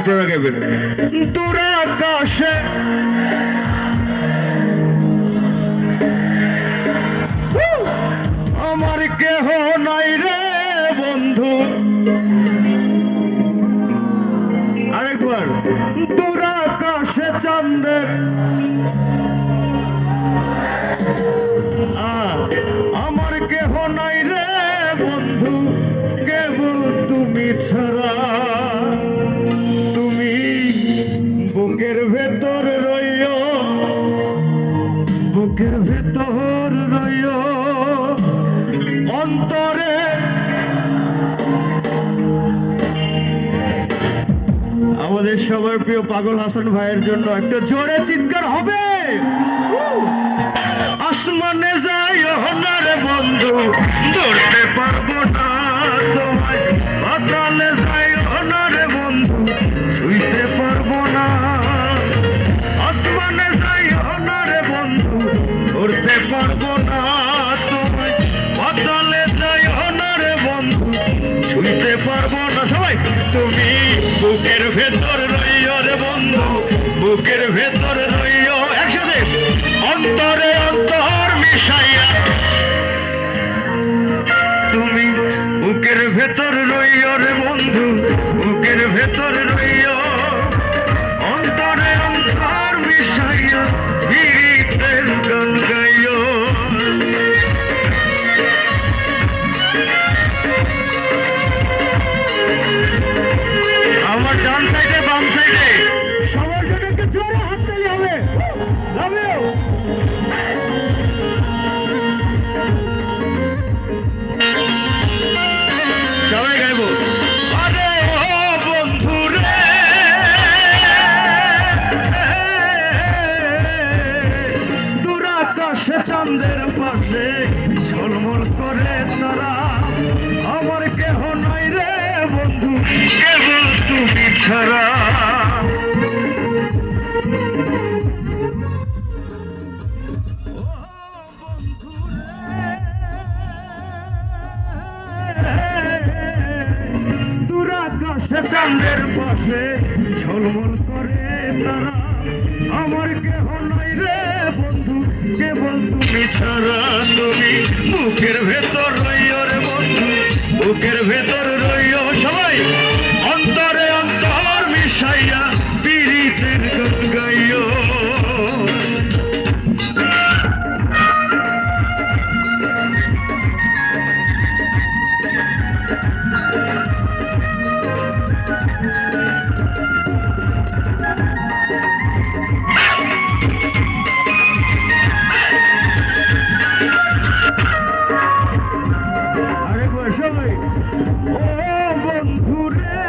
আপনারা গাইবেন। দূর আকাশে আমার কেহ নাই রে বন্ধু, আরেকবার। দূর আকাশে চাঁদের আমার কেহ নাই রে বন্ধু, কেবল তুমি ছাড়া। তুমি বুকের ভেতর রইও, বুকের ভেতর রইও, অন্তরে আমাদের সবার প্রিয় পাগল হাসান ভাইয়ের জন্য একটা জোরে চিৎকার হবে। আসমানে যাই না রে বন্ধু, ধরতে পারবো না তোমায়। পাতালে যাই না রে বন্ধু, ছুঁইতে পারবো না। আসমানে যাই না রে বন্ধু, ধরতে পারবো না তোমায়। পাতালে যাই না রে বন্ধু, ছুঁইতে পারবো না। সবাই তুমি বুকের ভেতর রইও রে বন্ধু, বুকের ভেতর রইও। একসাথে অন্তরে অন্তর মিশাইয়া তুমি বুকের ভেতর রইও রে বন্ধু, বুকের ভেতর রইও, অন্তরে অন্তর মিশাইয়া গীতের গান গাইও। আমার ডান সাইডে বাম সাইডে সবার জন্য একটু জোরে হাত তালি হবে। সবাই গাইব। আরে ও বন্ধু রে, দূর আকাশে চাঁদের পাশে ঝলমল করে তারা। আমার কেহ নাই রে বন্ধু, কেবল তুমি ছাড়া। দূর আকাশে চাঁদের পাশে ঝলমল করে তারা। আমার কেহ নাই রে বন্ধু, কেবল তুমি ছাড়া। তুমি বুকের ভেতর রইও রে বন্ধু, বুকের ভেতর রইও। সবাই অন্তরে অন্তর মিশাইয়া পীড়িতের গান গাইও। সবাই ও বন্ধু রে,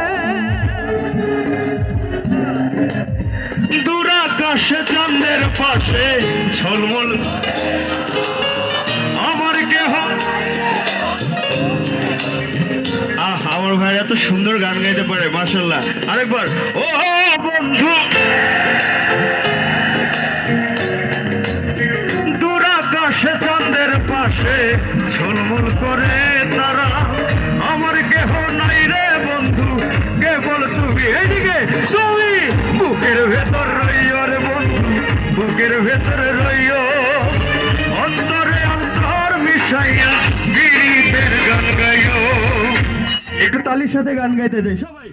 দূর আকাশে চাঁদের পাশে ঝলমল আমার কেহ। আমার ভাই এত সুন্দর গান গাইতে পারে, মাশাআল্লাহ। আরেকবার ও বন্ধু, দূর আকাশে চাঁদের পাশে ঝলমল করে তারা। আমার কেহ নাই রে বন্ধু, কেবল তুমি। এইদিকে তুমি বুকের ভেতর রইও রে বন্ধু, বুকের ভেতরে রইও, অন্তরে অন্তর মিশাইয়া গীতের গান গাইও। একটু তালির সাথে গান গাইতে দেয় সবাই।